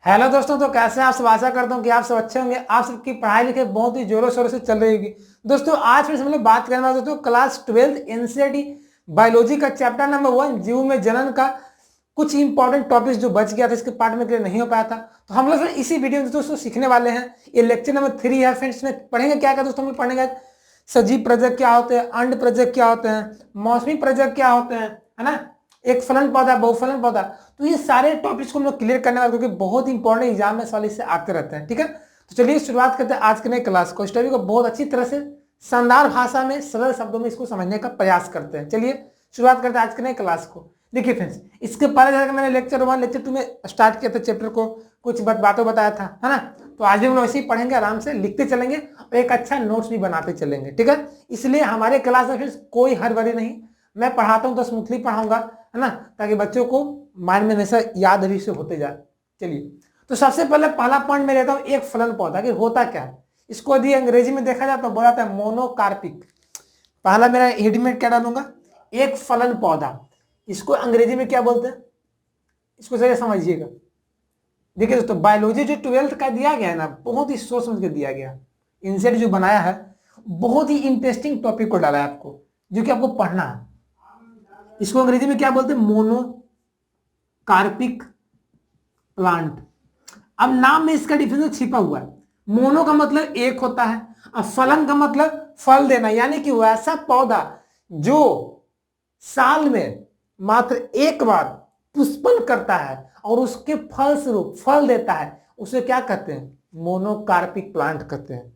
Hello दोस्तों, तो कैसे हैं आप सब। आशा करता हूं कि आप सब अच्छे होंगे। आप सबकी पढ़ाई लिखाई बहुत ही जोरों शोरों से चल रही होगी। दोस्तों आज फिर से हम लोग बात करने वाले दोस्तों क्लास 12 एनसीईआरटी बायोलॉजी का चैप्टर नंबर 1 जीव में जनन का कुछ इंपॉर्टेंट टॉपिक्स जो बच गया था, इसके पार्ट में क्लियर नहीं हो पाया था, तो हम लोग इसी वीडियो में दोस्तों सीखने वाले हैं। ये लेक्चर नंबर 3 है फ्रेंड्स। में पढ़ेंगे क्या क्या दोस्तों, हम लोग पढ़ेंगे सजीव प्रजक क्या होते हैं, अंड प्रजक क्या होते हैं, मौसमी प्रजक क्या होते हैं, है ना, एक फलन पौधा, बहुफलन पौधा। तो ये सारे टॉपिक्स को हम लोग क्लियर करने वाले, क्योंकि बहुत इंपॉर्टेंट एग्जाम में सवाल इससे आते रहते हैं। ठीक है, तो चलिए शुरुआत करते हैं आज के नए क्लास को। स्टोरी को बहुत अच्छी तरह से शानदार भाषा में सरल शब्दों में इसको समझने का प्रयास करते हैं। चलिए शुरुआत करते हैं आज के नए क्लास को। देखिए फ्रेंड्स, इसके पहले जैसे मैंने लेक्चर 1 लेक्चर 2 में स्टार्ट किया था चैप्टर को, कुछ बातों बताया था, है ना। तो आज भी हम लोग ऐसे ही पढ़ेंगे, आराम से लिखते चलेंगे और एक अच्छा नोट्स भी बनाते चलेंगे। ठीक है, इसलिए हमारे क्लास में फिर कोई हड़बड़ी नहीं, मैं पढ़ाता हूँ तो स्मूथली पढ़ाऊंगा, है ना, ताकि बच्चों को माइंड में हमेशा याद अभी से होते जाए। चलिए, तो सबसे पहले पहला पॉइंट मैं लेता हूँ एक फलन पौधा कि होता क्या है। इसको यदि अंग्रेजी में देखा जाए तो बोला जाता है मोनोकार्पिक। पहला मेरा हेड में क्या डालूंगा, एक फलन पौधा। इसको अंग्रेजी में क्या बोलते हैं, इसको जरा समझिएगा। देखिए दोस्तों, बायोलॉजी जो 12th का दिया गया है ना, बहुत ही सोच समझ के दिया गया। इनसेट जो बनाया है बहुत ही इंटरेस्टिंग टॉपिक को डाला है आपको, जो कि आपको पढ़ना है। इसको अंग्रेजी में क्या बोलते हैं, मोनोकार्पिक प्लांट। अब नाम में इसका डिफरेंस छिपा हुआ है। मोनो का मतलब एक होता है, और फलन का मतलब फल देना, यानी कि वैसा पौधा जो साल में मात्र एक बार पुष्पन करता है और उसके फल स्वरूप फल देता है, उसे क्या कहते हैं, मोनोकार्पिक प्लांट कहते हैं,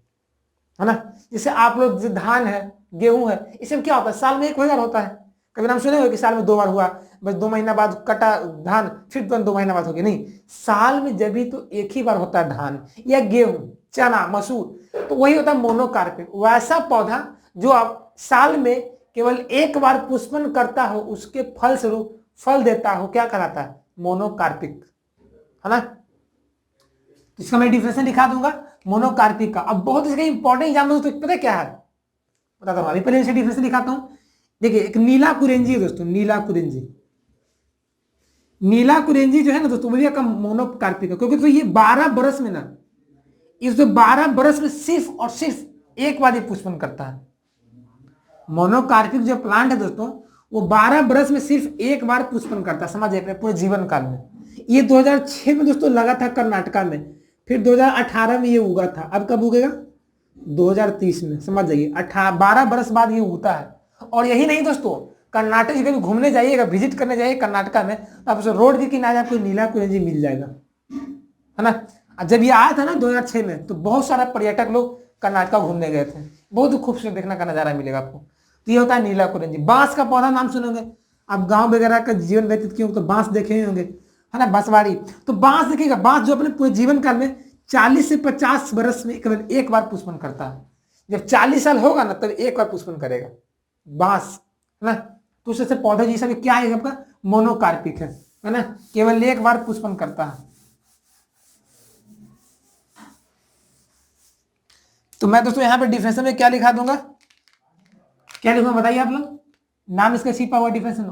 है ना। जैसे आप लोग जो धान है, गेहूं है, इसमें क्या होता है, साल में एक बार होता है। कभी नाम सुने हो कि साल में 2 बार हुआ, बस 2 महीना बाद कटा धान, फिर 2 महीना बाद होगी, नहीं, साल में जब भी तो एक ही बार होता है धान या गेहूं, चना, मसूर, तो वही होता है मोनोकार्पिक। वैसा पौधा जो आप साल में केवल एक बार पुष्पन करता हो, उसके फल स्वरूप फल देता हो, क्या कहलाता है, मोनोकार्पिक, है ना। इसका मैं डिफिनेशन दिखा दूंगा मोनोकार्पिक का। अब बहुत इसका इंपॉर्टेंट एग्जाम दोस्तों पता है क्या है, बताता हूं। अभी पहले इसे डिफिनेशन दिखाता हूं। देखिए, एक नीला कुरेंजी है दोस्तों, नीला कुरेंजी। नीला कुरेंजी जो है ना दोस्तों, वो का मोनोकार्पिक है, क्योंकि तो ये 12 बरस में ना, इस 12 बरस में सिर्फ और सिर्फ एक बार ये पुष्पन करता है। मोनोकार्पिक जो प्लांट है दोस्तों, वो 12 बरस में सिर्फ एक बार पुष्पन करता है, समझिए, अपने पूरे जीवन काल में। ये 2006 में दोस्तों लगा था कर्नाटका में, फिर 2018 में ये उगा था। अब कब उगेगा, 2030 में, समझ जाइए, 12 बरस बाद ये उगता है। और यही नहीं दोस्तों, कर्नाटक से कभी घूमने जाइएगा, विजिट करने जाइए कर्नाटका में, तो आप रोड के किनारे आपको नीला कुरेंजी मिल जाएगा, है ना। जब ये आया था ना 2006 में, तो बहुत सारा पर्यटक लोग कर्नाटका घूमने गए थे। बहुत खूबसूरत देखने का नजारा मिलेगा आपको। तो ये होता है नीला कुरेंजी। बांस का पौधा नाम सुनोगे आप, गांव वगैरह का जीवन व्यतीत किए तो बांस देखे ही होंगे, है ना, बांसवाड़ी। तो बांस देखिएगा, बांस जो अपने पूरे जीवन काल में 40 से 50 बरस में केवल एक बार पुष्पन करता है। जब 40 साल होगा ना, तब एक बार पुष्पन करेगा बांस, है ना। तो उससे पौधा जैसा भी क्या है आपका, मोनोकार्पिक है ना, केवल एक बार पुष्पन करता है। तो मैं दोस्तों यहां पे डिफिनेशन में क्या लिखा दूंगा, क्या लिखूंगा बताइए आप लोग। नाम इसका छिपा हुआ डिफिनेशन,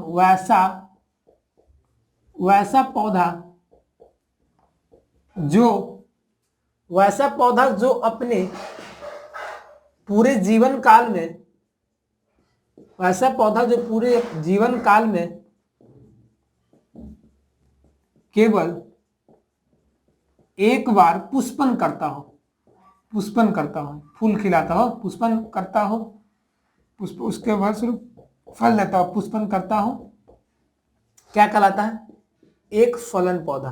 वैसा पौधा जो अपने पूरे जीवन काल में, वैसा पौधा जो पूरे जीवन काल में केवल एक बार पुष्पन करता हो, फूल खिलाता हो, पुष्पन करता हो, पुष्प उसके बाद स्वरूप फल देता हो, पुष्पन करता हो, क्या कहलाता है, एक फलन पौधा।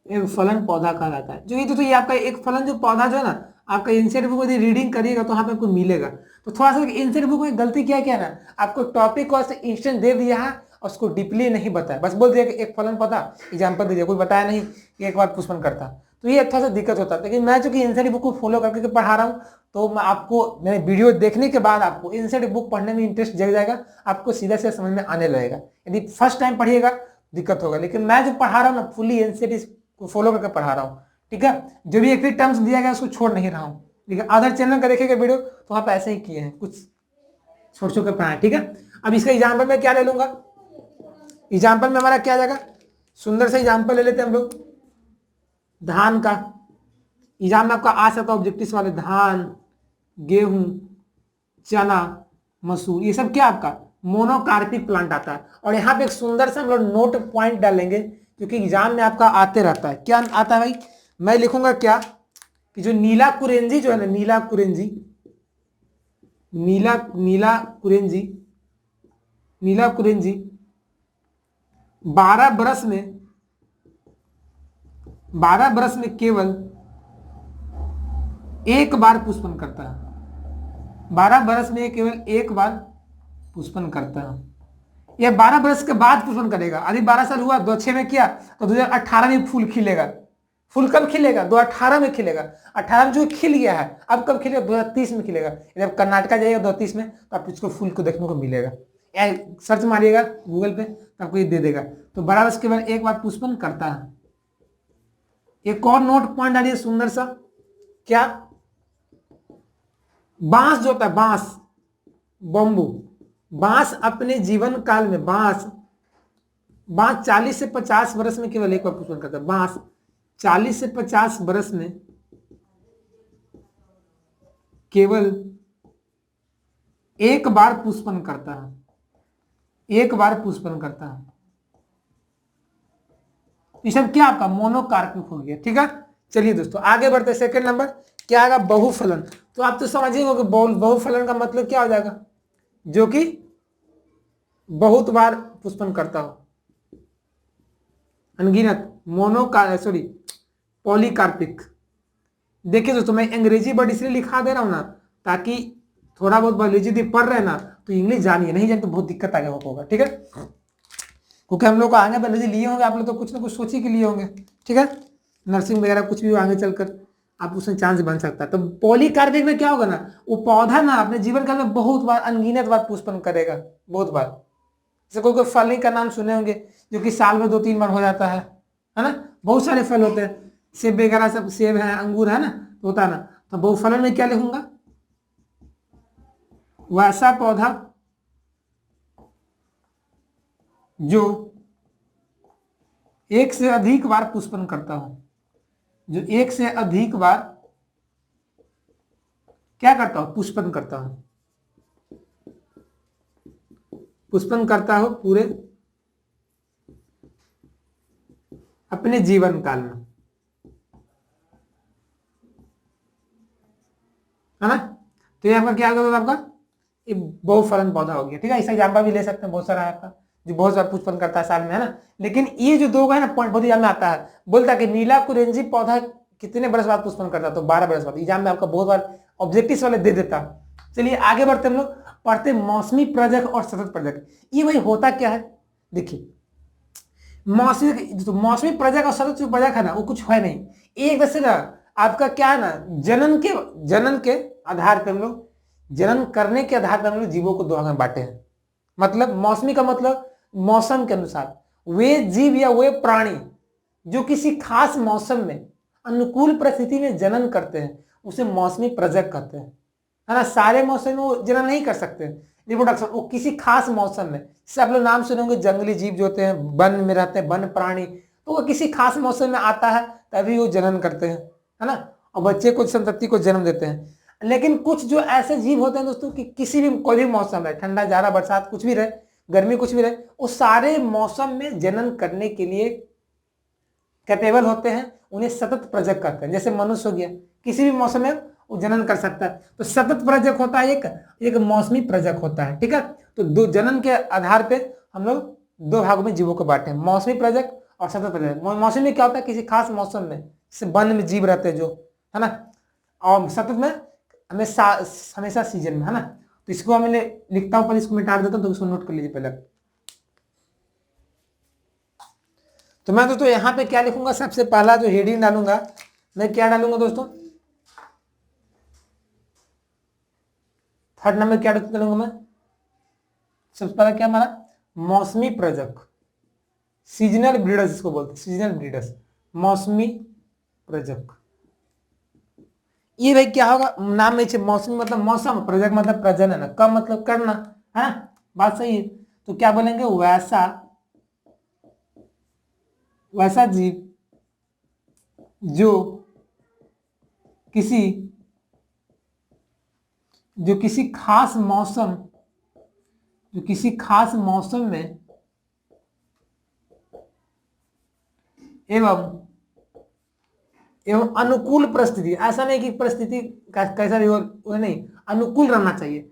एक फलन पौधा कहलाता है। जो ये आपका एक फलन जो पौधा जो है ना, आपका इंसेट बुक यदि रीडिंग करिएगा तो वहां पे आपको मिलेगा। तो थोड़ा सा इंसेट बुक में गलती क्या किया ना, आपको टॉपिक को इंस्टेंट दे दिया है और उसको डीपली नहीं बताया, बस बोल दिया कि एक फलन पौधा, एग्जाम्पल दे दिया, कोई बताया नहीं कि एक बार पुष्पन करता। तो ये थोड़ा सा दिक्कत होता है। लेकिन मैं चूंकि इंसेट बुक को फॉलो करके पढ़ा रहा हूँ, तो मैं आपको मेरे वीडियो देखने के बाद आपको इंसेट बुक पढ़ने में इंटरेस्ट जग जाएगा, आपको सीधा सीधा समझ में आने लगेगा। यदि फर्स्ट टाइम पढ़िएगा दिक्कत होगा, लेकिन मैं जो पढ़ा रहा हूँ ना, फुली एनसीईआरटी को फॉलो करके पढ़ा रहा हूँ। ठीक है, जो भी एक टर्म्स दिया गया उसको छोड़ नहीं रहा हूँ। ठीक है, अदर चैनल का देखेगा वीडियो तो वहाँ पे ऐसे ही किए हैं, कुछ छोड़ छोड़ कर पढ़ाए। ठीक है, अब इसका एग्जाम्पल मैं क्या ले लूंगा, एग्जाम्पल में हमारा क्या आ जाएगा, सुंदर से एग्जाम्पल ले लेते हैं हम लोग धान का। एग्जाम में आपका आ सकता है ऑब्जेक्टिव वाले, धान, गेहूं, चना, मसूर, ये सब क्या आपका मोनोकार्पिक प्लांट आता है। और यहाँ पे एक सुंदर सा हम लोग नोट पॉइंट डालेंगे क्योंकि एग्जाम में आपका आते रहता है। क्या आता है भाई, मैं लिखूंगा क्या कि जो नीला कुरेंजी जो है ना, नीला कुरेंजी, नीला कुरेंजी, नीला कुरेंजी 12 बरस में केवल एक बार पुष्पन करता है। 12 बरस में केवल एक बार पुष्पन करता है। यह 12 बरस के बाद पुष्पन करेगा। अभी 12 साल हुआ, 2006 में किया तो 2018 में फूल खिलेगा। फूल कब खिलेगा, 2018 में खिलेगा। 18 में जो खिल गया है, अब कब खिलेगा, 2030 में खिलेगा। जब कर्नाटका जाइएगा 2030 में तो आप इसको फूल को देखने को मिलेगा। सर्च मारिएगा गूगल पे तो आपको ये दे देगा। तो 12 वर्ष के बाद एक बार पुष्पन करता है। एक और नोट पॉइंट डालिए सुंदर सा, क्या, बांस जो होता है, बांस, बम्बू, बांस अपने जीवन काल में, बांस 40 से 50 वर्ष में केवल एक बार पुष्पन करता है। बांस 40 से 50 वर्ष में केवल एक बार पुष्पन करता है, एक बार पुष्पन करता है। ये सब क्या आपका मोनोकार्पिक हो गया। ठीक है, चलिए दोस्तों आगे बढ़ते हैं। सेकंड नंबर क्या आएगा, बहुफलन। तो आप तो समझिएगा कि बहुफलन का मतलब क्या हो जाएगा, जो कि बहुत बार पुष्पन करता हो, अनगिनत, पॉलीकार्पिक। देखिए दोस्तों मैं अंग्रेजी वर्ड इसलिए लिखा दे रहा हूं ना ताकि थोड़ा बहुत बायोलॉजी यदि पढ़ रहे ना तो इंग्लिश जानिए, नहीं जानिए तो बहुत दिक्कत आगे होगा। ठीक है, क्योंकि हम लोग को आगे बायोलॉजी लिए होंगे, आप लोग तो कुछ ना कुछ सोची के लिए होंगे। ठीक है, नर्सिंग वगैरह कुछ भी आगे चलकर आप उसमें चांस बन सकता है। तो पॉलीकार्पिक में क्या होगा ना, वो पौधा ना अपने जीवन काल में बहुत बार, अनगिनत बार पुष्पन करेगा, बहुत बार। जैसे कोई फल का नाम सुने होंगे जो कि साल में 2-3 बार हो जाता है ना। बहुत सारे फल होते हैं, सेब वगैरह सब, सेब है, अंगूर है ना, तो होता है ना। तो बहुफलन में क्या लिखूंगा, वैसा पौधा जो एक से अधिक बार पुष्पन करता हो, जो एक से अधिक बार क्या करता हो, पुष्पन करता हो, पुष्पन करता हो पूरे अपने जीवन काल में, है ना। तो ये आपका क्या होगा, आपका ये बहुफलन पौधा हो गया। ठीक है, इसका एग्जाम्पल भी ले सकते हैं, बहुत सारा है आपका जो बहुत सारा पुष्पन करता है साल में, है ना। लेकिन ये जो दो है ना पॉइंट बहुत एग्जाम में आता है, बोलता है कि नीला कुरेंजी पौधा कितने बरस बाद पुष्पन करता है, तो 12 बरस बाद। एग्जाम में आपका बहुत बार ऑब्जेक्टिव वाले दे देता। चलिए आगे बढ़ते हम लोग, पढ़ते मौसमी प्रजक और सतत प्रजक। ये भाई होता क्या है, देखिए मौसमी प्रजक और सतत जो प्रजक है ना वो कुछ है नहीं, एक वैसे ना आपका क्या है ना, जनन के आधार पर हम लोग, जनन करने के आधार पर हम लोग जीवों को दो भाग में बांटे हैं। मतलब मौसमी का मतलब मौसम के अनुसार, वे जीव या वे प्राणी जो किसी खास मौसम में अनुकूल परिस्थिति में जनन करते हैं उसे मौसमी प्रजक कहते हैं, है ना। सारे मौसम में वो जनन नहीं कर सकते रिप्रोडक्शन, वो किसी खास मौसम में, जैसे आप लोग नाम सुने होंगे जंगली जीव जो होते हैं, वन में रहते हैं, वन प्राणी, तो वो किसी खास मौसम में आता है तभी वो जनन करते हैं, है ना, और बच्चे को, संतति को जन्म देते हैं। लेकिन कुछ जो ऐसे जीव होते हैं दोस्तों कि किसी भी कोई भी मौसम रहे, ठंडा, जाड़ा, बरसात, कुछ भी रहे, गर्मी कुछ भी रहे, वो सारे मौसम में जनन करने के लिए कैपेबल होते हैं, उन्हें सतत प्रजक कहते हैं। जैसे मनुष्य हो गया, किसी भी मौसम में वो जनन कर सकता है, तो सतत प्रजक होता है, एक मौसमी प्रजक होता है। ठीक है, तो दो जनन के आधार पे हम लोग दो भागों में जीवों को बांटे हैं, मौसमी प्रजक और सतत प्रजक। मौसमी में क्या होता है, किसी खास मौसम में, जैसे वन में जीव रहते हैं जो, है ना, और सतत में हमेशा सीजन में, है ना। तो इसको मैं लिखता हूं, पर इसको मिटा देता हूं, तो इसको नोट कर लीजिए पहले। तो मैं दोस्तों यहाँ पे क्या लिखूंगा, सबसे पहला जो हेडिंग डालूंगा मैं क्या डालूंगा दोस्तों, थर्ड नंबर क्या डालूंगा मैं, सबसे पहला क्या हमारा मौसमी प्रजक, सीजनल ब्रीडर्स इसको बोलते हैं, सीजनल ब्रीडर्स, मौसमी प्रजक। ये भाई क्या होगा, नाम में मौसमी मतलब मौसम, प्रजक मतलब प्रजनन, कम मतलब करना, है ना, बात सही है। तो क्या बोलेंगे, वैसा वैसा जीव जो किसी खास मौसम में एवं अनुकूल परिस्थिति, ऐसा नहीं कि परिस्थिति कैसा भी हो नहीं, अनुकूल रहना चाहिए,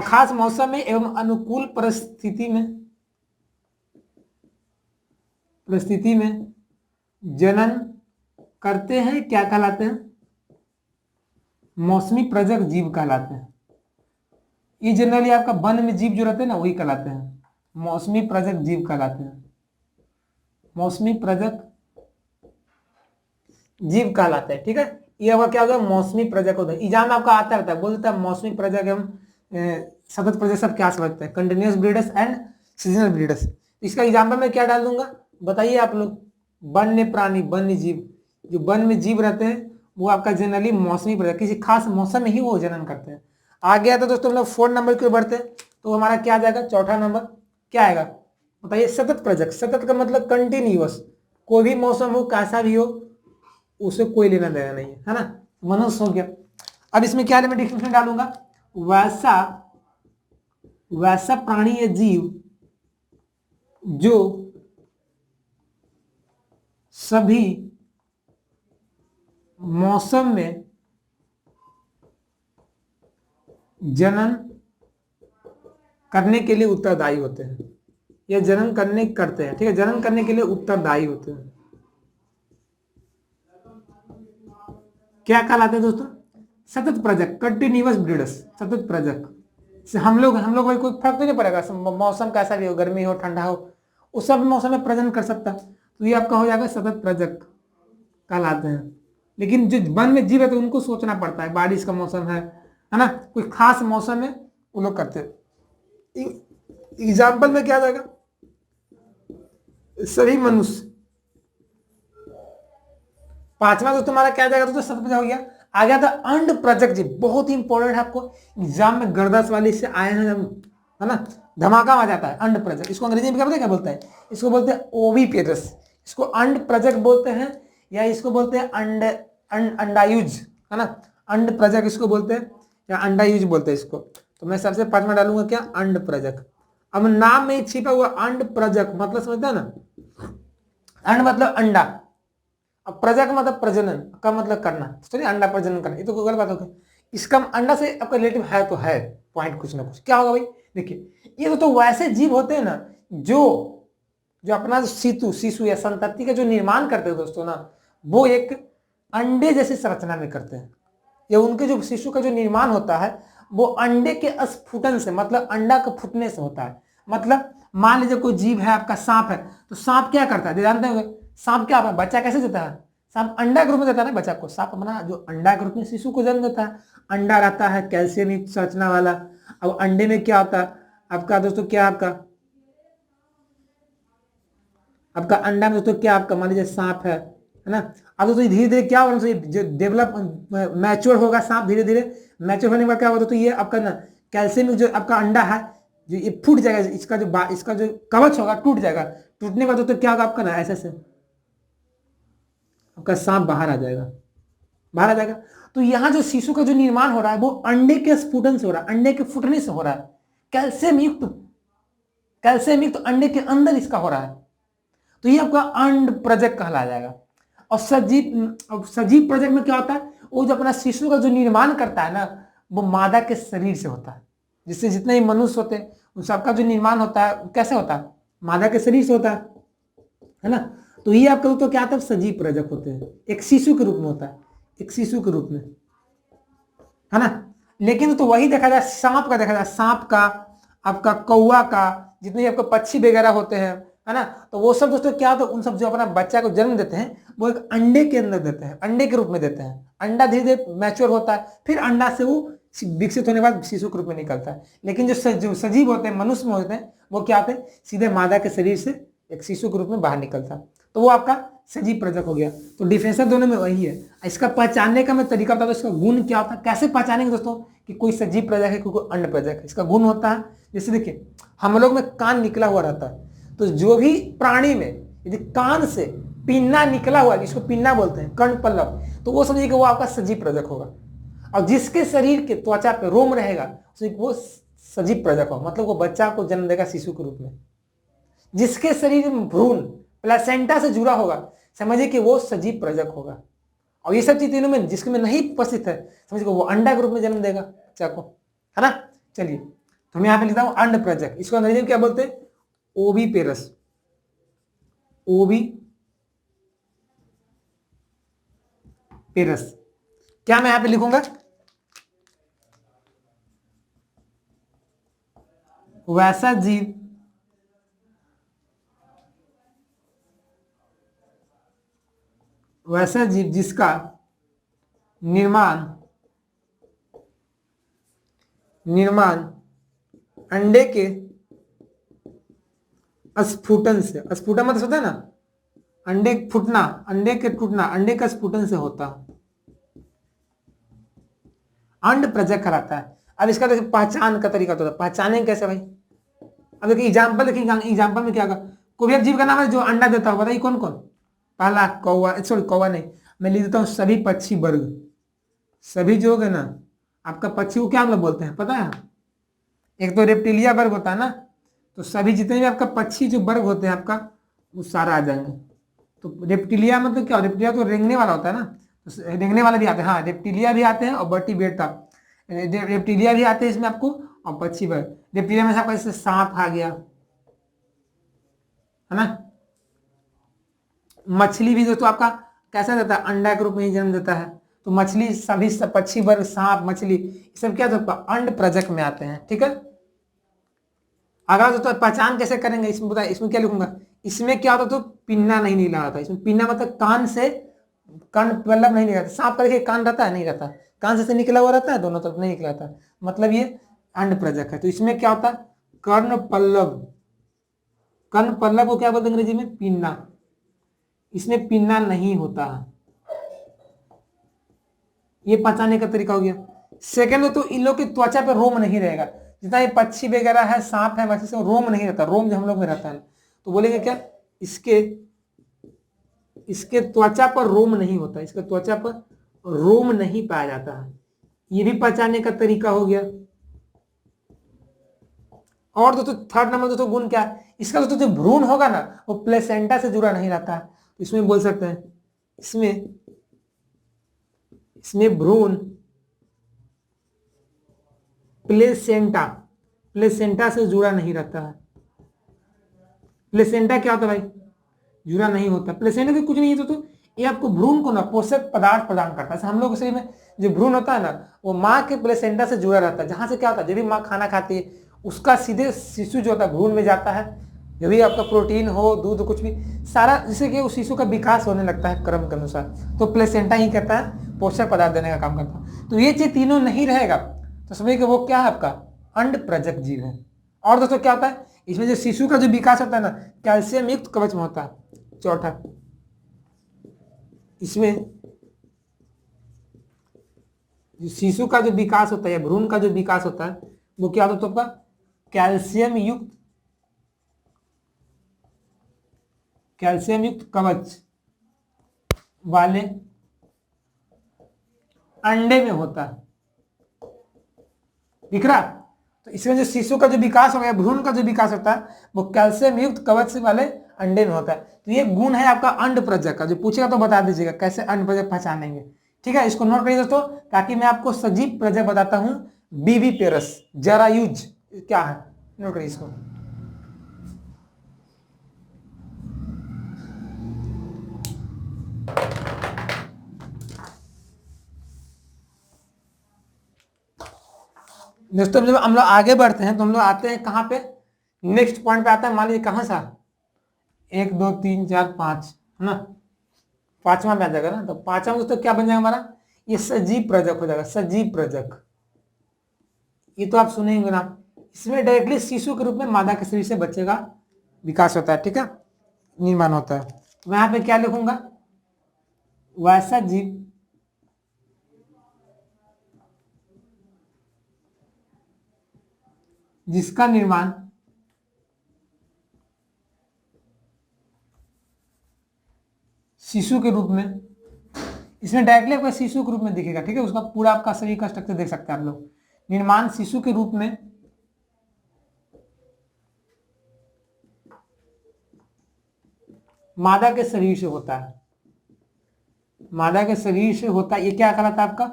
खास मौसम में एवं अनुकूल परिस्थिति में जनन करते हैं, क्या कहलाते हैं? मौसमी प्रजक जीव कहलाते हैं। ये जनरली आपका वन में जीव जो रहते हैं ना, वही कहलाते हैं, मौसमी प्रजक जीव कहलाते हैं, मौसमी प्रजक जीव कहलाते हैं। ठीक है, ये आपका क्या होगा? मौसमी प्रजक होता है। एग्जाम में आपका आता रहता है, बोलता है मौसमी प्रजक एवं सतत प्रजक सब क्या समझते हैं? Continuous breeders and seasonal breeders. इसका एग्जाम्पल में क्या डाल दूंगा, बताइए आप लोग। वन्य प्राणी, वन्य जीव, जो वन में जीव रहते हैं वो आपका जनरली मौसमी प्रजक, किसी खास मौसम में ही वो जनन करते हैं। आ गया था दोस्तों हम लोग 4 नंबर की ओर बढ़ते हैं, तो हमारा क्या आ जाएगा? चौथा नंबर क्या आएगा बताइए? सतत प्रजक। सतत का मतलब कंटिन्यूअस, कोई भी मौसम हो, कैसा भी हो, उसे कोई लेना देना नहीं है, है ना? मनुष्य हो गया। अब इसमें क्या मैं डिस्क्रिप्शन डालूंगा? वैसा प्राणी या जीव जो सभी मौसम में जनन करने के लिए उत्तरदायी होते हैं, या जनन करते हैं। ठीक है, जनन करने के लिए उत्तरदायी होते हैं, क्या कहलाते हैं दोस्तों? सतत प्रजक, कंटिन्यूअस ब्रीडर्स, सतत प्रजक। हम लोग भाई कोई फर्क तो नहीं पड़ेगा, मौसम कैसा भी हो, गर्मी हो ठंडा हो, उस सब मौसम में प्रजनन कर सकता, तो ये आपका हो जाएगा सतत प्रजक कहलाते हैं। लेकिन जो वन में जीव है तो उनको सोचना पड़ता है, बारिश का मौसम है ना, कोई खास मौसम में वो लोग करते हैं। एग्जाम्पल में क्या आ जाएगा? सभी मनुष्य। पांचवा दोस्तों हमारा क्या जाएगा? दोस्तों सतत हो गया। आ गया था अंड प्रजक जीव, बहुत ही इंपॉर्टेंट है, आपको एग्जाम में गर्दास वाली से आए हैं, है ना, धमाका आ जाता है। अंड प्रजक, इसको अंग्रेजी में क्या बोलते हैं? इसको बोलते हैं ओविपेरस। इसको अंड प्रजक बोलते हैं, या इसको बोलते हैं अंडायुज, है ना, अंड प्रजक इसको बोलते हैं, या अंडायुज बोलते हैं इसको। तो मैं सबसे पांचवा डालूंगा क्या? अंड प्रजक। अब नाम में छिपा हुआ अंड प्रजक मतलब समझता है ना, अंड मतलब अंडा, अब प्रजक मतलब प्रजनन का मतलब करना, चलिए अंडा प्रजनन करना, ये तो गलत बात होगी। इसका अंडा से आपका रिलेटिव है तो है पॉइंट, कुछ ना कुछ क्या होगा भाई? देखिए, ये तो वैसे जीव होते हैं ना जो अपना शिशु या संतति का जो निर्माण करते हैं दोस्तों ना, वो एक अंडे जैसी संरचना में करते हैं, या उनके जो शिशु का जो निर्माण होता है वो अंडे के स्फुटन से, मतलब अंडा के फूटने से होता है। मतलब मान लीजिए कोई जीव है, आपका सांप है, तो सांप क्या करता है जानते होंगे? सांप क्या बच्चा कैसे देता है? सांप अंडा के रूप में देता है ना बच्चा को। सांप अपना जो अंडा के रूप में शिशु को जन्म देता है, अंडा रहता है कैल्शियम युक्त संरचना वाला। अब अंडे में क्या होता है आपका दोस्तों? क्या आपका अंडा में दोस्तों क्या आपका मान लीजिए सांप है ना। अब दोस्तों धीरे धीरे क्या होगा? जो डेवलप मैच्योर होगा सांप, धीरे धीरे मैच्योर होने के बाद क्या होगा? तो ये आपका ना कैल्शियम जो आपका अंडा है जो ये फूट जाएगा, इसका जो कवच होगा टूट जाएगा। टूटने के बाद तो क्या होगा आपका ना, ऐसे से आपका सांप बाहर आ जाएगा। तो यहाँ जो शिशु का जो निर्माण हो रहा है वो अंडे के स्फुटन से हो रहा है, अंडे के फूटने से हो रहा है, कैल्शियम युक्त अंडे के अंदर इसका हो रहा है। तो ये आपका अंड प्रजक कहलाया जाएगा। और सजीव प्रजक में क्या होता है? वो जो अपना शिशु का जो निर्माण करता है ना, वो मादा के शरीर से होता है। जिससे जितने ही मनुष्य होते हैं उन सबका जो निर्माण होता है कैसे होता है? मादा के शरीर से होता है ना। तो ये आपका तो क्या आता है? सजीव प्रजक होते हैं, एक शिशु के रूप में होता है, एक शिशु के रूप में, है ना। लेकिन तो वही देखा जाए सांप का, देखा जाए सांप का, आपका कौवा का, जितने आपके पक्षी वगैरह होते हैं, है ना, तो वो सब दोस्तों क्या होता है? उन सब जो अपना बच्चा को जन्म देते हैं वो एक अंडे के अंदर देते हैं, अंडे के रूप में देते हैं। अंडा धीरे धीरे मैच्योर होता है, फिर अंडा से वो विकसित होने के बाद शिशु के रूप में निकलता है। लेकिन जो सजीव होते हैं, मनुष्य में होते हैं, वो क्या होते हैं? सीधे मादा के शरीर से एक शिशु के रूप में बाहर निकलता है, तो वो आपका सजीव प्रजक हो गया। तो डिफरेंस दोनों में वही है। इसका पहचानने का मैं तरीका बता दूं, इसका गुण क्या होता है, कैसे पहचानेंगे दोस्तों कि कोई सजीव प्रजक है, कोई अंड प्रजक है। इसका गुण होता है, जैसे देखिए हम लोग में कान निकला हुआ रहता है, तो जो भी प्राणी में यदि कान से पिन्ना निकला हुआ, जिसको पिन्ना बोलते हैं, कर्ण पल्लव, तो वो समझिए कि वो आपका सजीव प्रजक होगा। और जिसके शरीर के त्वचा पे रोम रहेगा वो सजीव प्रजक होगा, मतलब वो बच्चा को जन्म देगा शिशु के रूप में। जिसके शरीर में भ्रूण प्लेसेंटा से जुड़ा होगा, समझिए कि वो सजीव प्रजक होगा। और ये सब चीज तीनों में जिसके में नहीं उपस्थित है, समझिए वो अंडा के रूप में जन्म देगा बच्चा को, है ना। चलिए, तो मैं यहाँ पे लिखता हूँ अंड प्रजक, इसको अंग्रेजी में क्या बोलते हैं? ओवी पेरस, ओवी पेरस। क्या मैं यहां पे लिखूंगा? वैसा जीव जिसका निर्माण अंडे के स्फुटन से, स्फुटन मतलब होता है ना अंडे फूटना, अंडे के टूटना, अंडे का स्फुटन से होता, अंड प्रजक कहलाता है। अब इसका देखिए पहचान का तरीका तो, पहचानेंगे कैसे भाई? अब देखिए एग्जाम्पल, देखिए एग्जाम्पल में क्या होगा, कोई भी जीव का नाम है जो अंडा देता हो, बताइए कौन कौन? पहला कौवा, सॉरी कौवा नहीं, मैं लिख देता हूँ सभी पक्षी वर्ग। सभी जो है ना आपका पक्षी को क्या हम लोग बोलते हैं पता है? एक तो रेप्टिलिया वर्ग होता है ना, तो सभी जितने भी आपका पक्षी जो वर्ग होते हैं आपका, वो सारा आ जाएंगे। तो रेप्टिलिया मतलब क्या? रेप्टिलिया तो रेंगने वाला होता है ना, तो रेंगने वाले भी आते हैं, हाँ रेप्टिलिया भी आते हैं और वर्टिब्रेटा, रेप्टिलिया भी आते हैं इसमें आपको, और पक्षी वर्ग। रेप्टिलिया में आपका जैसे सांप आ गया, है ना। मछली भी दोस्तों आपका कैसा रहता है? अंडा के रूप में ही जन्म देता है। तो मछली सभी सब पक्षी वर्ग, सांप, मछली, सब क्या होता है? अंड प्रजक में आते हैं, ठीक है। अगर दोस्तों पहचान कैसे करेंगे, इसमें बताए, इसमें क्या लिखूंगा? इसमें क्या होता? तो पिन्ना नहीं निकला था, इसमें पिन्ना मतलब कान से, कान मतलब नहीं निकला। सांप का देखिए कान रहता है, नहीं रहता, कान से निकला हुआ रहता है, दोनों तरफ नहीं निकला था, मतलब ये अंड प्रजक है। तो इसमें क्या होता? कर्ण पल्लव, कर्ण पल्लव को क्या बोलते हैं अंग्रेजी में? पिन्ना। इसमें पिन्ना नहीं होता है, ये पहचानने का तरीका हो गया। सेकंड तो इन लोग की त्वचा पे रोम नहीं रहेगा, जितना ये पक्षी वगैरह है, सांप है, मछली से रोम नहीं रहता, रोम जो हम लोग में रहता है। तो बोलेंगे क्या? इसके इसके त्वचा पर रोम नहीं होता, इसके त्वचा पर रोम नहीं पाया जाता है, ये भी पहचानने का तरीका हो गया। और दोस्तों थर्ड नंबर दोस्तों गुण क्या है इसका? दोस्तों जो भ्रूण होगा ना वो प्लेसेंटा से जुड़ा नहीं रहता है, तो इसमें बोल सकते हैं इसमें भ्रूण प्लेसेंटा, प्लेसेंटा से जुड़ा नहीं रहता है। प्लेसेंटा क्या होता है भाई? जुड़ा नहीं होता। प्लेसेंटा भी कुछ नहीं है तो ये आपको भ्रूण को ना पोषक पदार्थ प्रदान करता है। हम लोग के शरीर में जो भ्रूण होता है ना, वो माँ के प्लेसेंटा से जुड़ा रहता है, जहां से क्या होता है, जब भी माँ खाना खाती है उसका सीधे शिशु जो होता है भ्रूण में जाता है, जब भी आपका प्रोटीन हो, दूध, कुछ भी सारा, जिससे कि उस शिशु का विकास होने लगता है क्रम के अनुसार, तो प्लेसेंटा ही कहता है पोषक पदार्थ देने का काम करता है। तो ये चीज तीनों नहीं रहेगा तो समझिए कि वो क्या है? आपका अंड प्रजक जीव है। और दोस्तों क्या होता है इसमें? जो शिशु का जो विकास होता है ना, कैल्शियम युक्त कवच में होता है। चौथा, इसमें शिशु का जो विकास होता है या भ्रूण का जो विकास होता है वो क्या होता है? तो आपका कैल्शियम युक्त कवच वाले अंडे में होता है, दिख रहा? तो इसमें जो शिशु का जो विकास होगा या भ्रूण का जो विकास होता है वो कैल्शियम युक्त कवच वाले अंडे में होता है। तो ये गुण है आपका अंड प्रजक का, जो पूछेगा तो बता दीजिएगा कैसे अंड प्रजक पहचानेंगे, ठीक है। इसको नोट करिए दोस्तों, ताकि मैं आपको सजीव प्रजक बताता हूं, बीवी पेरस जरायुज क्या है, नोट करिए इसको। दोस्तों जब हम लोग आगे बढ़ते हैं तो हम लोग आते हैं कहाँ पे? नेक्स्ट पॉइंट पे आता है। मान लीजिए कहाँ सा? 1 2 3 4 5, है ना, पांचवा में आ जाएगा ना। तो पांचवा दोस्तों क्या बन जाएगा हमारा? ये सजीव प्रजक हो जाएगा, सजीव प्रजक। ये तो आप सुनेंगे ना, इसमें डायरेक्टली शिशु के रूप में मादा के शरीर से बच्चे का विकास होता है, ठीक है, निर्माण होता है। मैं यहाँ पे क्या लिखूंगा? वैसा जीव जिसका निर्माण शिशु के रूप में, इसमें डायरेक्टली आपका शिशु के रूप में दिखेगा, ठीक है। उसका पूरा आपका शरीर का स्ट्रक्चर देख सकते हैं आप लोग। निर्माण शिशु के रूप में, मादा के शरीर से होता है, मादा के शरीर से होता है। ये क्या कहलाता है आपका?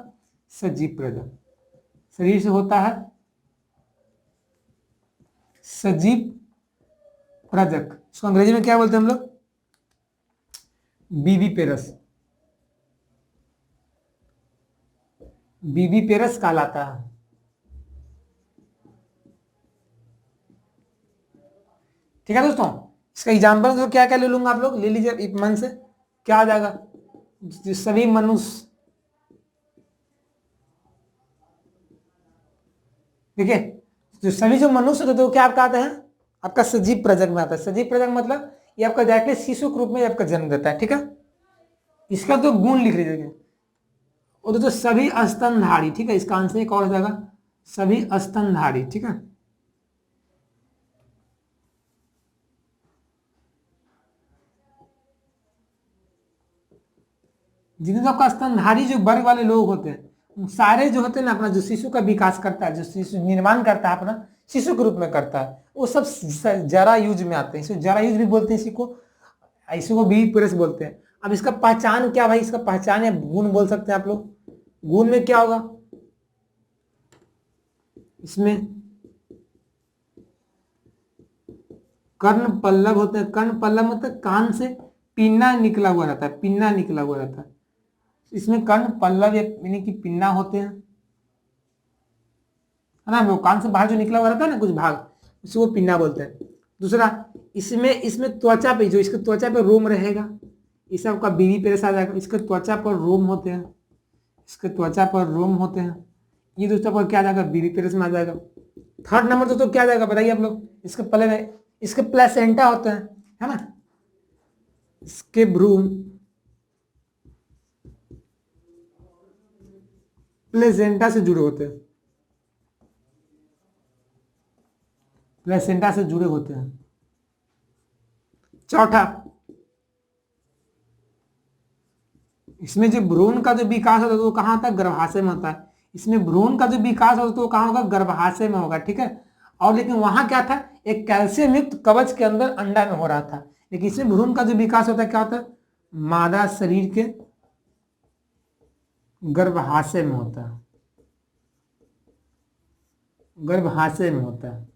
सजीव प्रजक। शरीर से होता है सजीव प्रजक। इसको अंग्रेजी में क्या बोलते हैं हम लोग? बीबीपेरस। बीबीपेरस कहलाता है। ठीक है दोस्तों, इसका एग्जाम्पल तो क्या क्या ले लूंगा आप लोग, ले लीजिए मन से। क्या आ जाएगा? सभी मनुष्य, देखिए जो सभी जो मनुष्य होते हैं क्या आपका आता है? आपका सजीव प्रजक में आता है। सजीव प्रजक मतलब ये आपका डायरेक्टली शिशु के रूप में आपका जन्म देता है, ठीक है। इसका तो गुण लिख लीजिएगा। वो तो सभी स्तनधारी, ठीक है। इसका आंसर एक और हो जाएगा, सभी स्तनधारी, ठीक है। जितने तो आपका स्तनधारी जो वर्ग वाले लोग होते हैं, सारे जो होते हैं ना, अपना जो शिशु का विकास करता है, जो शिशु निर्माण करता है अपना शिशु के रूप में करता है, वो सब जरा यूज में आते हैं। इसको जरा यूज भी बोलते हैं, इसी को बी प्रेस बोलते हैं। अब इसका पहचान क्या भाई? इसका पहचान या गुण बोल सकते हैं आप लोग। गुण में क्या होगा? इसमें कर्ण पल्लव होते हैं। कर्ण पल्लव मतलब कान से पिन्ना निकला हुआ रहता है, पिन्ना निकला हुआ रहता है। इसमें कर्ण पल्लव यानी कि पिन्ना होते हैं, है ना। वो कान से बाहर जो निकला हुआ रहता है ना कुछ भाग, उसको पिन्ना बोलते हैं। दूसरा, इसमें त्वचा पे, जो इसके त्वचा पे रोम रहेगा, इस सबका बीवी पेरस आ जाएगा। इसके त्वचा पर रोम होते हैं, इसके त्वचा पर रोम होते हैं। ये दोस्तों पर क्या आ जाएगा? बीवी पेरस में आ जाएगा। थर्ड नंबर तो क्या आ जाएगा बताइए आप लोग? इसके पहले में इसके प्लेसेंटा होते हैं, है ना। इसके भ्रूण प्लेसेंटा से जुड़े होते हैं, प्लेसेंटा से जुड़े होते हैं। चौथा, इसमें जो भ्रूण का जो विकास होता है वो कहाँ होता है? गर्भाशय में होता है। इसमें भ्रूण का जो विकास होता है तो कहाँ होगा? गर्भाशय में होगा, ठीक है। और लेकिन वहां क्या था? एक कैल्शियम युक्त कवच के अंदर अंडा में हो रहा था। लेकिन इसमें भ्रूण का जो विकास होता है क्या होता है? मादा शरीर के गर्भाशय में होता है, गर्भाशय में होता है।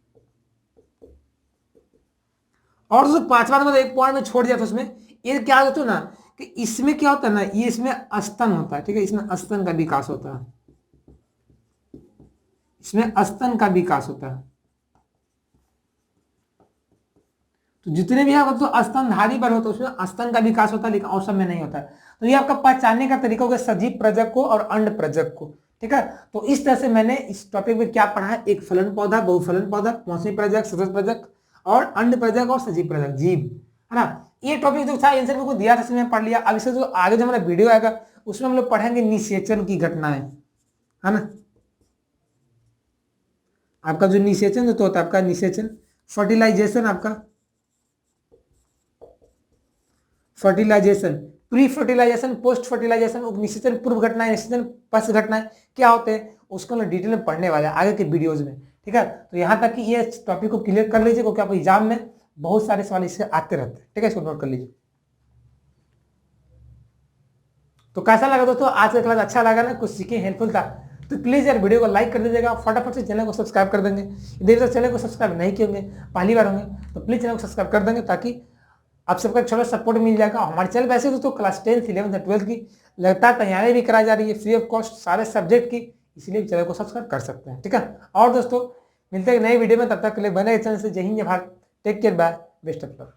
और जो पांचवा नंबर एक पॉइंट में छोड़ दिया था, उसमें ये क्या होता है ना कि इसमें क्या होता है ना, ये इसमें स्तन होता है, ठीक है। इसमें स्तन का विकास होता है, इसमें स्तन का विकास होता है। तो जितने भी आपको तो स्तनधारी वर्ग होता है उसमें स्तन का विकास होता है, लेकिन और सब में नहीं होता है। तो ये आपका पहचानने का तरीका होगा सजीव प्रजक को और अंड प्रजक को, ठीक है। तो इस तरह से मैंने इस टॉपिक में क्या पढ़ा है? एक फलन पौधा, बहुफलन पौधा, मौसमी प्रजक, सतत प्रजक और अंड प्रजक और सजीव प्रजक, जीव, है ना। ये टॉपिक जो था आंसर को दिया था, मैंने पढ़ लिया। अब इससे जो आगे जो हमारा वीडियो आएगा उसमें हम लोग पढ़ेंगे निषेचन की घटनाएं, है ना। आपका जो निषेचन जो होता है, आपका निषेचन, फर्टिलाइजेशन, आपका fertilization, pre fertilization, post fertilization, निषेचन पूर्व घटनाएं, निषेचन पश्च घटनाएं क्या होते हैं उसको हम डिटेल में पढ़ने वाले हैं आगे के वीडियोज में, ठीक है। तो यहाँ तक कि ये टॉपिक को क्लियर कर लीजिए, क्योंकि आपको एग्जाम में बहुत सारे सवाल इससे आते रहते हैं, ठीक है। इसको नोट कर लीजिए। तो कैसा लगा दोस्तों आज का क्लास? अच्छा लगा ना? कुछ सीखे, हेल्पफुल था? तो प्लीज यार वीडियो को लाइक कर दीजिएगा, फटाफट से चैनल को सब्सक्राइब कर देंगे। यदि चैनल को सब्सक्राइब नहीं किए होंगे, पहली बार होंगे, तो प्लीज चैनल को सब्सक्राइब कर देंगे, ताकि आप सबका छोटा सपोर्ट मिल जाएगा। हमारे चैनल वैसे दोस्तों क्लास 10th 11th 12th की लगातार तैयारी भी कराई जा रही है, फ्री ऑफ कॉस्ट सारे सब्जेक्ट की, इसलिए चैनल को सब्सक्राइब कर सकते हैं, ठीक है। और दोस्तों मिलते हैं नई वीडियो में, तब तक के लिए बने चैनल से। जय हिंद, जय Bharat, take care, bye, best of luck.